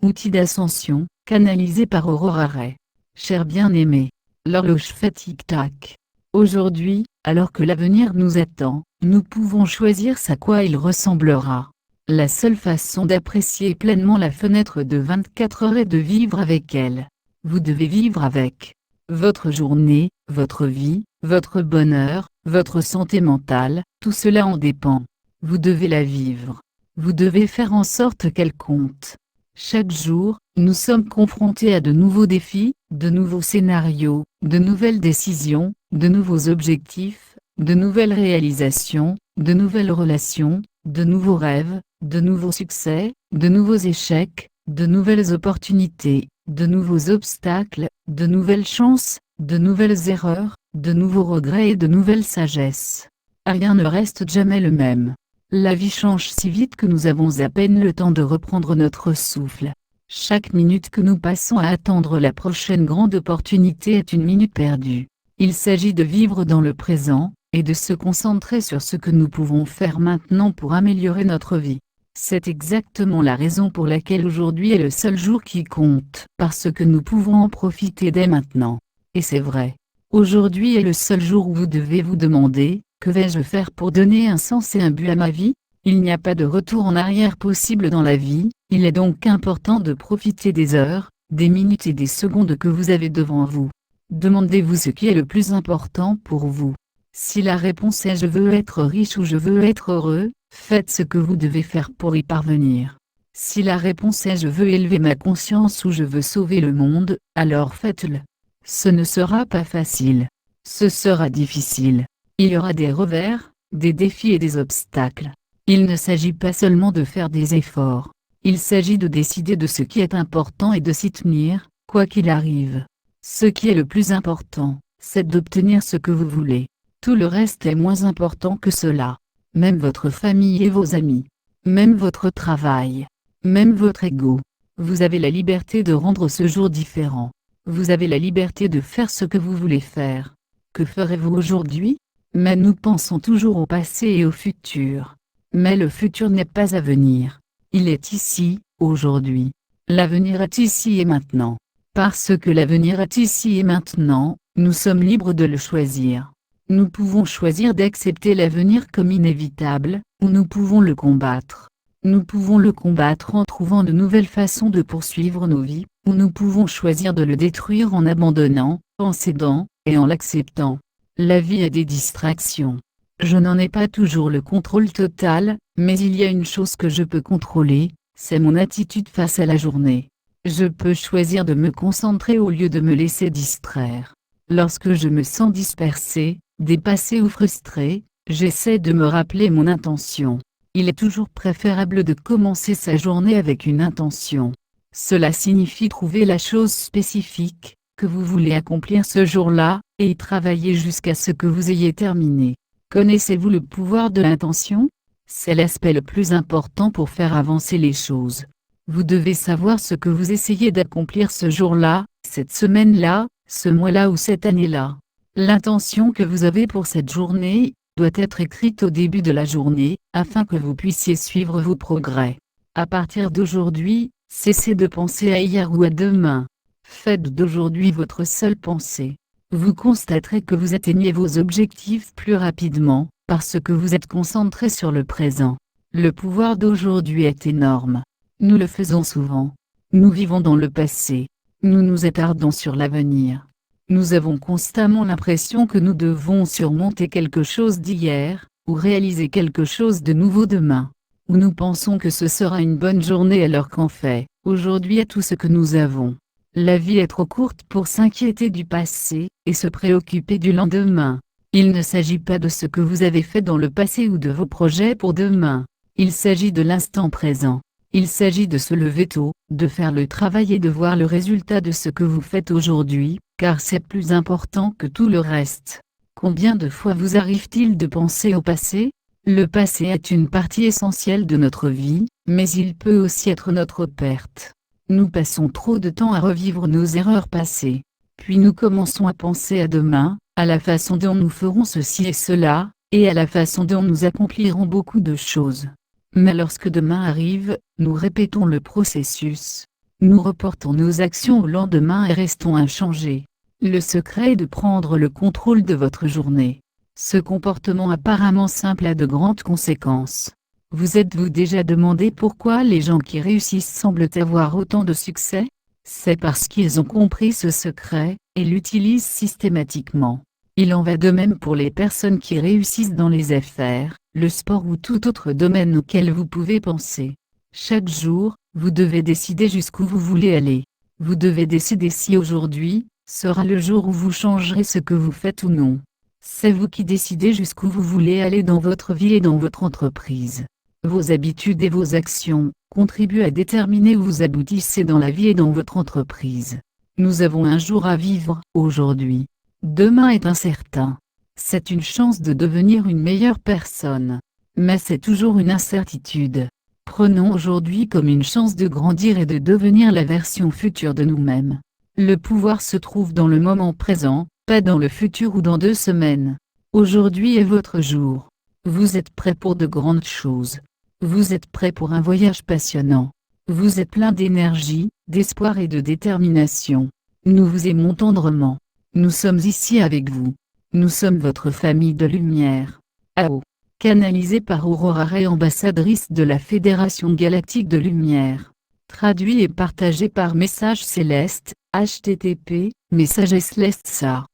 outil d'ascension, canalisé par Aurora Ray. Cher bien-aimé, l'horloge fait tic-tac. Aujourd'hui, alors que l'avenir nous attend, nous pouvons choisir à quoi il ressemblera. La seule façon d'apprécier pleinement la fenêtre de 24 heures est de vivre avec elle. Vous devez vivre avec votre journée, votre vie, votre bonheur, votre santé mentale, tout cela en dépend. Vous devez la vivre. Vous devez faire en sorte qu'elle compte. Chaque jour, nous sommes confrontés à de nouveaux défis, de nouveaux scénarios, de nouvelles décisions, de nouveaux objectifs, de nouvelles réalisations, de nouvelles relations, de nouveaux rêves, de nouveaux succès, de nouveaux échecs, de nouvelles opportunités, de nouveaux obstacles, de nouvelles chances, de nouvelles erreurs, de nouveaux regrets et de nouvelles sagesses. Rien ne reste jamais le même. La vie change si vite que nous avons à peine le temps de reprendre notre souffle. Chaque minute que nous passons à attendre la prochaine grande opportunité est une minute perdue. Il s'agit de vivre dans le présent, et de se concentrer sur ce que nous pouvons faire maintenant pour améliorer notre vie. C'est exactement la raison pour laquelle aujourd'hui est le seul jour qui compte, parce que nous pouvons en profiter dès maintenant. Et c'est vrai. Aujourd'hui est le seul jour où vous devez vous demander, que vais-je faire pour donner un sens et un but à ma vie? Il n'y a pas de retour en arrière possible dans la vie, il est donc important de profiter des heures, des minutes et des secondes que vous avez devant vous. Demandez-vous ce qui est le plus important pour vous. Si la réponse est je veux être riche ou je veux être heureux, faites ce que vous devez faire pour y parvenir. Si la réponse est je veux élever ma conscience ou je veux sauver le monde, alors faites-le. Ce ne sera pas facile. Ce sera difficile. Il y aura des revers, des défis et des obstacles. Il ne s'agit pas seulement de faire des efforts. Il s'agit de décider de ce qui est important et de s'y tenir, quoi qu'il arrive. Ce qui est le plus important, c'est d'obtenir ce que vous voulez. Tout le reste est moins important que cela. Même votre famille et vos amis. Même votre travail. Même votre ego. Vous avez la liberté de rendre ce jour différent. Vous avez la liberté de faire ce que vous voulez faire. Que ferez-vous aujourd'hui? Mais nous pensons toujours au passé et au futur. Mais le futur n'est pas à venir. Il est ici, aujourd'hui. L'avenir est ici et maintenant. Parce que l'avenir est ici et maintenant, nous sommes libres de le choisir. Nous pouvons choisir d'accepter l'avenir comme inévitable, ou nous pouvons le combattre. Nous pouvons le combattre en trouvant de nouvelles façons de poursuivre nos vies, ou nous pouvons choisir de le détruire en abandonnant, en cédant, et en l'acceptant. La vie a des distractions. Je n'en ai pas toujours le contrôle total, mais il y a une chose que je peux contrôler, c'est mon attitude face à la journée. Je peux choisir de me concentrer au lieu de me laisser distraire. Lorsque je me sens dispersé, dépassé ou frustré, j'essaie de me rappeler mon intention. Il est toujours préférable de commencer sa journée avec une intention. Cela signifie trouver la chose spécifique que vous voulez accomplir ce jour-là, et y travailler jusqu'à ce que vous ayez terminé. Connaissez-vous le pouvoir de l'intention? C'est l'aspect le plus important pour faire avancer les choses. Vous devez savoir ce que vous essayez d'accomplir ce jour-là, cette semaine-là, ce mois-là ou cette année-là. L'intention que vous avez pour cette journée doit être écrite au début de la journée, afin que vous puissiez suivre vos progrès. À partir d'aujourd'hui, cessez de penser à hier ou à demain. Faites d'aujourd'hui votre seule pensée. Vous constaterez que vous atteignez vos objectifs plus rapidement, parce que vous êtes concentré sur le présent. Le pouvoir d'aujourd'hui est énorme. Nous le faisons souvent. Nous vivons dans le passé. Nous nous attardons sur l'avenir. Nous avons constamment l'impression que nous devons surmonter quelque chose d'hier, ou réaliser quelque chose de nouveau demain. Ou nous pensons que ce sera une bonne journée alors qu'en fait, aujourd'hui est tout ce que nous avons. La vie est trop courte pour s'inquiéter du passé, et se préoccuper du lendemain. Il ne s'agit pas de ce que vous avez fait dans le passé ou de vos projets pour demain. Il s'agit de l'instant présent. Il s'agit de se lever tôt, de faire le travail et de voir le résultat de ce que vous faites aujourd'hui, car c'est plus important que tout le reste. Combien de fois vous arrive-t-il de penser au passé? Le passé est une partie essentielle de notre vie, mais il peut aussi être notre perte. Nous passons trop de temps à revivre nos erreurs passées. Puis nous commençons à penser à demain, à la façon dont nous ferons ceci et cela, et à la façon dont nous accomplirons beaucoup de choses. Mais lorsque demain arrive, nous répétons le processus. Nous reportons nos actions au lendemain et restons inchangés. Le secret est de prendre le contrôle de votre journée. Ce comportement apparemment simple a de grandes conséquences. Vous êtes-vous déjà demandé pourquoi les gens qui réussissent semblent avoir autant de succès? C'est parce qu'ils ont compris ce secret, et l'utilisent systématiquement. Il en va de même pour les personnes qui réussissent dans les affaires, le sport ou tout autre domaine auquel vous pouvez penser. Chaque jour, vous devez décider jusqu'où vous voulez aller. Vous devez décider si aujourd'hui sera le jour où vous changerez ce que vous faites ou non. C'est vous qui décidez jusqu'où vous voulez aller dans votre vie et dans votre entreprise. Vos habitudes et vos actions contribuent à déterminer où vous aboutissez dans la vie et dans votre entreprise. Nous avons un jour à vivre, aujourd'hui. Demain est incertain. C'est une chance de devenir une meilleure personne. Mais c'est toujours une incertitude. Prenons aujourd'hui comme une chance de grandir et de devenir la version future de nous-mêmes. Le pouvoir se trouve dans le moment présent, pas dans le futur ou dans 2 semaines. Aujourd'hui est votre jour. Vous êtes prêt pour de grandes choses. Vous êtes prêt pour un voyage passionnant. Vous êtes plein d'énergie, d'espoir et de détermination. Nous vous aimons tendrement. Nous sommes ici avec vous. Nous sommes votre famille de lumière. AO. Canalisé par Aurora Ray, ambassadrice de la Fédération Galactique de Lumière. Traduit et partagé par Message Céleste, http://messagesceleste.sa.